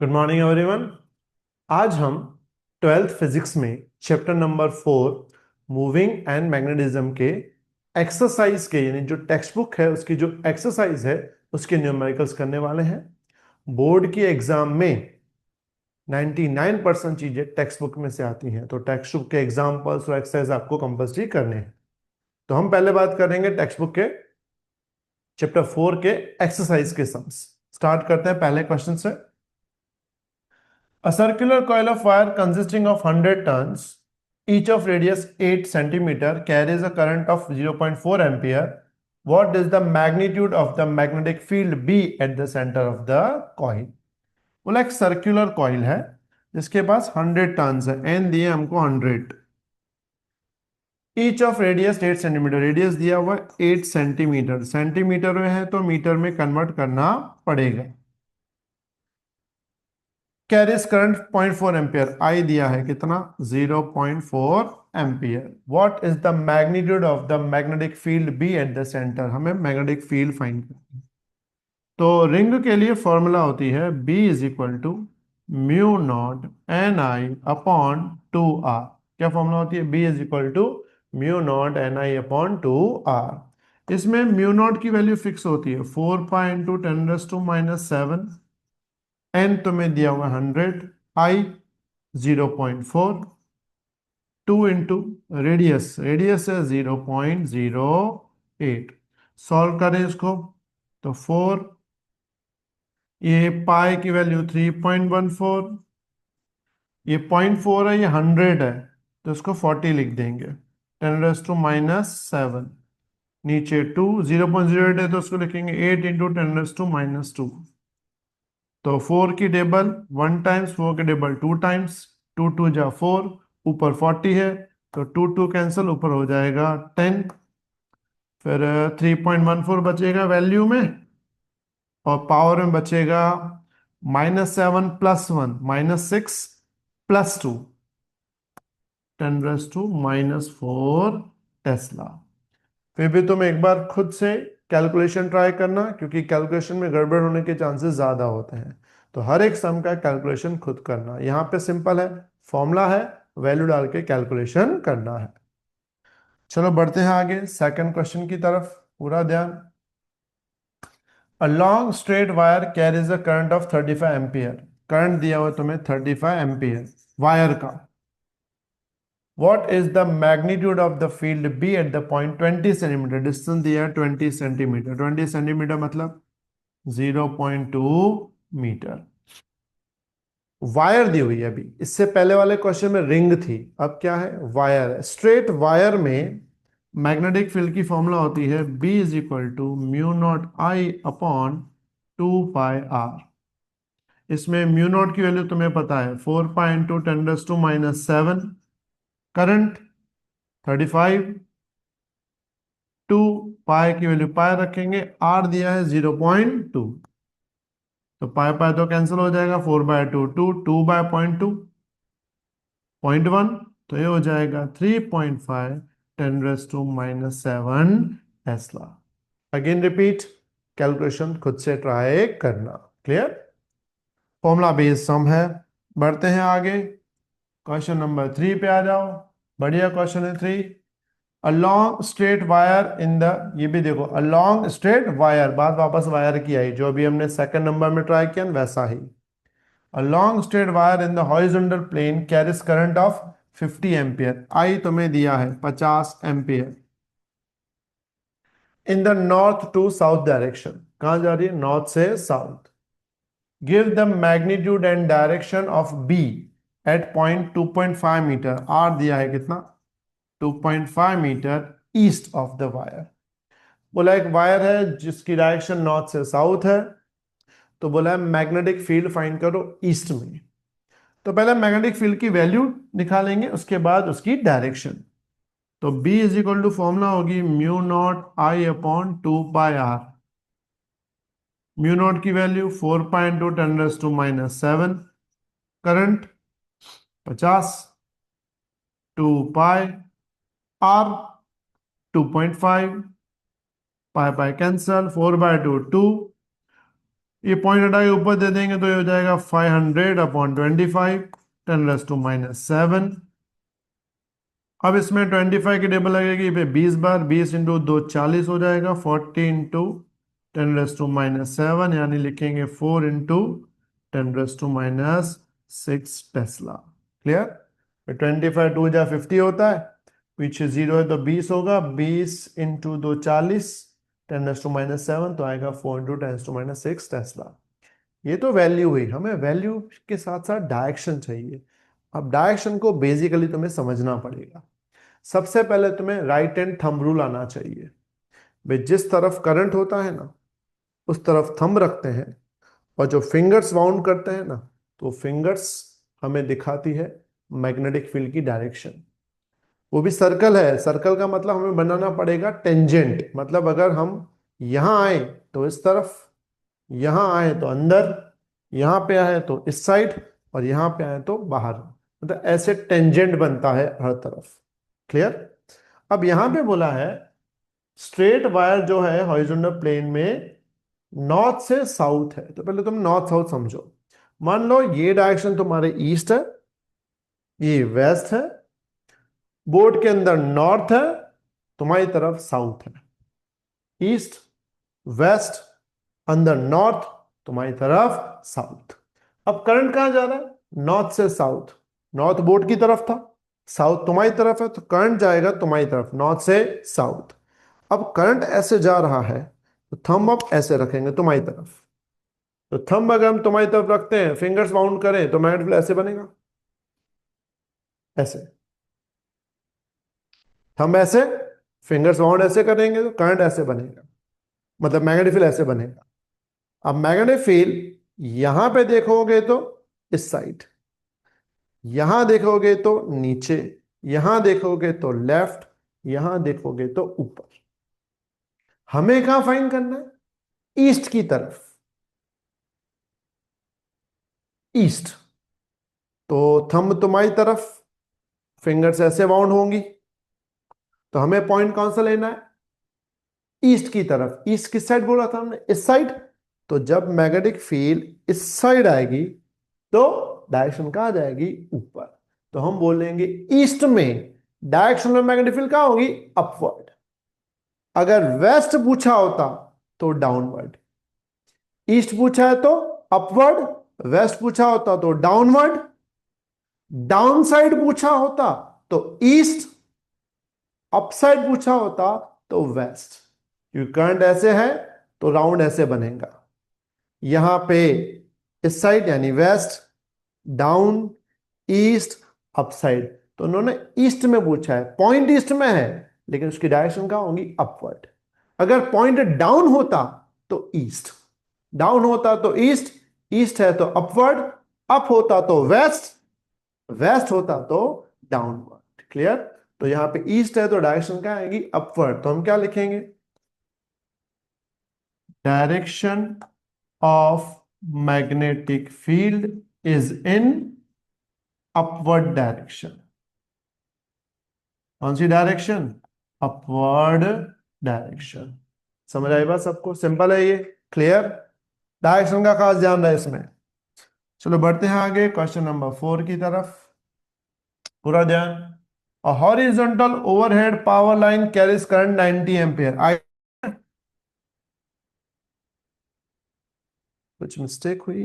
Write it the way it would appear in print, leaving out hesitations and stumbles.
Good morning everyone. आज हम twelfth physics में chapter number 4 moving and magnetism के एक्सरसाइज के यानी जो टेक्स्ट बुक है उसकी जो एक्सरसाइज है उसके न्यूमेरिकल्स करने वाले हैं। बोर्ड की एग्जाम में 99% चीजें टेक्स्ट बुक में से आती हैं, तो टेक्स्ट बुक के एग्जाम्पल्स और एक्सरसाइज आपको कंपल्सरी करने हैं। तो हम पहले बात करेंगे टेक्स्ट बुक के चैप्टर 4 के एक्सरसाइज के सम्स। स्टार्ट करते हैं पहले क्वेश्चन से। A circular coil of wire consisting of 100 turns, each of radius 8 centimeter, carries a current of 0.4 ampere. What is the magnitude of the magnetic field B at the center of the coil? बोला एक circular coil है जिसके पास 100 turns है, N दिए हमको 100, each of radius 8 centimetre, radius दिया हुआ 8 centimetre, centimetre में है तो मीटर में कन्वर्ट करना पड़ेगा। कैरियस करंट 0.4 एम्पियर, आई दिया है कितना 0.4 ampere. What is the magnitude of the magnetic field B at the centre, हमें मैग्नेटिक फील्ड फाइंड करनी है। तो रिंग के लिए फॉर्मूला होती है B is equal to mu naught N I upon 2R। क्या फॉर्मूला होती है? B is equal to mu naught N I upon 2R। इसमें म्यू नॉट की वैल्यू फिक्स होती है 4 पाई इंटू 10⁻⁻⁷, एन तुम्हें दिया हुआ 100, आई 0.4, 2 इंटू रेडियस, रेडियस है 0.08। सॉल्व करें इसको तो 4, ये पाई की वैल्यू 3.14, ये 0.4 है, ये 100 है तो इसको 40 लिख देंगे, 10⁻⁷। नीचे 2, 0.08 है तो उसको लिखेंगे 8 इंटू 10⁻²। तो 4 की टेबल 1 टाइम्स, 4 की टेबल 2 टाइम्स, 2 2 जा 4, ऊपर 40 है तो 2 2 कैंसिल, ऊपर हो जाएगा 10, फिर 3.14 बचेगा वैल्यू में और पावर में बचेगा -7 + 1 -6 + 2, 10⁻⁻4 टेस्ला। फिर भी तुम एक बार खुद से कैलकुलेशन ट्राई करना, क्योंकि कैलकुलेशन में गड़बड़ होने के चांसेस ज्यादा होते हैं। तो हर एक सम का कैलकुलेशन खुद करना। यहाँ पे सिंपल है, फॉर्मूला है, वैल्यू डाल के कैलकुलेशन करना है। चलो बढ़ते हैं आगे सेकंड क्वेश्चन की तरफ, पूरा ध्यान। अ long straight wire carries a current of 35 ampere. Current दिया हुआ तुम्हें 35 एम्पियर वायर का। What is the magnitude of the field B at the point 20 centimetre, distance दिया है 20 सेंटीमीटर, 20 सेंटीमीटर मतलब 0.2 मीटर। वायर दी हुई है अभी, इससे पहले वाले क्वेश्चन में रिंग थी, अब क्या है? वायर है। स्ट्रेट वायर में मैग्नेटिक फील्ड की फॉर्मूला होती है B is equal to mu naught I upon 2πr। इसमें म्यू नॉट की वैल्यू तुम्हें पता है 4 पाई इंटू 10⁻⁷, करंट 35, 2 पाई की वैल्यू पाई रखेंगे, आर दिया है 0.2, तो पाई पाई तो कैंसिल हो जाएगा, 4/2 2, 2/0.2 0.1, तो ये हो जाएगा 3.5 10⁻⁷ टेस्ला। अगेन रिपीट, कैलकुलेशन खुद से ट्राई करना। क्लियर? फॉर्मूला बेस्ड सम है। बढ़ते हैं आगे, क्वेश्चन नंबर 3 पे आ जाओ। बढ़िया क्वेश्चन है 3। अ long straight wire in the, ये भी देखो, अ लॉन्ग स्ट्रेट वायर, बात वापस वायर की आई, जो अभी हमने सेकंड नंबर में ट्राई किया वैसा ही। A long straight wire in the horizontal plane carries current of 50 ampere, I तुम्हें दिया है 50 ampere, in the north to south direction, कहां जा रही है? नॉर्थ से south. Give the magnitude and direction of B at point 2.5 metre, r दिया है कितना? 2.5 metre east of the wire. बोला एक वायर है जिसकी डायरेक्शन नॉर्थ से साउथ है, तो बोला है मैग्नेटिक फील्ड फाइंड करो ईस्ट में। तो पहले मैग्नेटिक फील्ड की वैल्यू निकालेंगे, उसके बाद उसकी डायरेक्शन। तो B is equal to formula होगी mu naught I upon 2πr। Mu naught की value 4 pi into 10⁻⁷, current 50, 2 pi, R 2.5, pi pi cancel, 4/2 2, ये पॉइंट हटा के ऊपर दे देंगे तो ये हो जाएगा 500/25, 10⁻⁷। अब इसमें 25 की टेबल लगेगी पे 20 बार, 20 इंटू 2 40 हो जाएगा, 40 इंटू 10⁻⁷, यानी लिखेंगे 4 इंटू 10⁻⁶ टेस्ला। क्लियर? 25 2 जा 50 होता है, पीछे 0 है तो 20 होगा, 20 इंटू 2 40, 10⁻⁷, तो आएगा 4 इंटू 10⁻⁶ टेस्ला। ये तो वैल्यू हुई, हमें वैल्यू के साथ साथ डायरेक्शन चाहिए। अब डायरेक्शन को बेसिकली तुम्हें समझना पड़ेगा। सबसे पहले तुम्हें राइट हैंड थंब रूल आना चाहिए। वे जिस तरफ करंट होता है ना, उस तरफ थंब रखते हैं, और जो फिंगर्स वाउंड करते हैं ना, तो फिंगर्स हमें दिखाती है मैग्नेटिक फील्ड की डायरेक्शन। वो भी सर्कल है, सर्कल का मतलब हमें बनाना पड़ेगा टेंजेंट, मतलब अगर हम यहां आए तो इस तरफ, यहां आए तो अंदर, यहां पे आए तो इस साइड, और यहां पे आए तो बाहर, मतलब ऐसे टेंजेंट बनता है हर तरफ। क्लियर? अब यहां पे बोला है स्ट्रेट वायर जो है हॉरिजॉन्टल प्लेन में नॉर्थ से साउथ है, तो पहले तुम नॉर्थ साउथ समझो। मान लो ये डायरेक्शन तुम्हारे ईस्ट है, ये वेस्ट है, बोर्ड के अंदर नॉर्थ है, तुम्हारी तरफ साउथ है। ईस्ट, वेस्ट, अंदर नॉर्थ, तुम्हारी तरफ साउथ। अब करंट कहां जा रहा है? नॉर्थ से साउथ। नॉर्थ बोर्ड की तरफ था, साउथ तुम्हारी तरफ है, तो करंट जाएगा तुम्हारी तरफ, नॉर्थ से साउथ। अब करंट ऐसे जा रहा है, तो थंब अप ऐसे रखेंगे तुम्हारी तरफ। तो थंब अगर हम तुम्हारी तरफ रखते हैं, फिंगर्स बाउंड करें, तो मैग्नेट फील्ड ऐसे बनेगा, ऐसे। थंब ऐसे, फिंगर्स बाउंड ऐसे करेंगे तो करंट ऐसे बनेगा, मतलब मैग्नेटिक फील्ड ऐसे बनेगा। अब मैग्नेटिक फील्ड यहां पे देखोगे तो इस साइड, यहां देखोगे तो नीचे, यहां देखोगे तो लेफ्ट, यहां देखोगे तो ऊपर। हमें कहां फाइंड करना है? ईस्ट की तरफ, ईस्ट। तो थंब तुम्हारी तरफ, फिंगर्स ऐसे बाउंड होंगी, तो हमें पॉइंट कौन सा लेना है? ईस्ट की तरफ। ईस्ट किस साइड बोला था हमने? इस साइड। तो जब मैग्नेटिक फील्ड इस साइड आएगी, तो डायरेक्शन कहां जाएगी? ऊपर। तो हम बोलेंगे ईस्ट में डायरेक्शन में मैग्नेटिक फील्ड कहां होगी? अपवर्ड। अगर वेस्ट पूछा होता तो डाउनवर्ड। ईस्ट पूछा है तो अपवर्ड, वेस्ट पूछा होता तो डाउनवर्ड, डाउन साइड पूछा होता तो ईस्ट, अपसाइड पूछा होता तो वेस्ट। क्योंकि करंट ऐसे है तो राउंड ऐसे बनेगा, यहां पे इस साइड यानी वेस्ट, डाउन, ईस्ट, अपसाइड। तो उन्होंने ईस्ट में पूछा है, पॉइंट ईस्ट में है, लेकिन उसकी डायरेक्शन कहां होगी? अपवर्ड। अगर पॉइंट डाउन होता तो ईस्ट, डाउन होता तो ईस्ट, ईस्ट है तो अपवर्ड, अप होता तो वेस्ट, वेस्ट होता तो डाउनवर्ड। क्लियर? तो यहां पे ईस्ट है तो डायरेक्शन क्या आएगी? अपवर्ड। तो हम क्या लिखेंगे? Direction of magnetic field is in upward direction. कौन सी डायरेक्शन? Upward direction. समझ आई बात सबको? सिंपल है ये। क्लियर? डायरेक्शन का खास ध्यान रहे इसमें। चलो बढ़ते हैं आगे क्वेश्चन नंबर 4 की तरफ। पूरा ध्यान। A horizontal overhead power line carries current 90 ampere. कुछ मिस्टेक हुई?